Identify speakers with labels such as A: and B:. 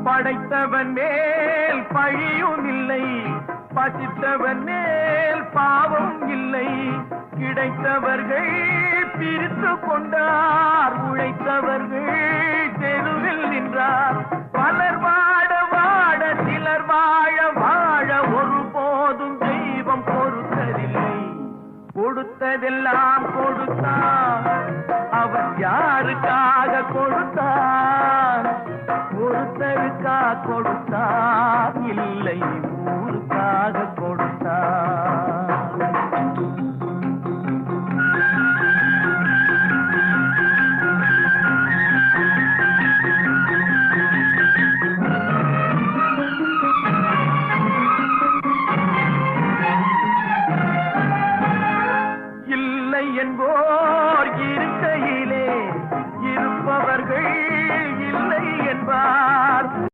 A: படைத்தவன் மேல் பழியும் இல்லை, பசித்தவன் மேல் பாவம் இல்லை. கிடைத்தவர்கள் பிரித்து கொண்டார், உழைத்தவர்கள் தெருவில் நின்றார். பலர் வாட வாட சிலர் வாழ வாழ ஒருபோதும் தெய்வம் பொறுத்ததில்லை. கொடுத்ததெல்லாம் கொடுத்தான், அவன் யாருக்காக கொடுத்தான்? ஒருத்தருக்கா கொடுத்தான், இல்லை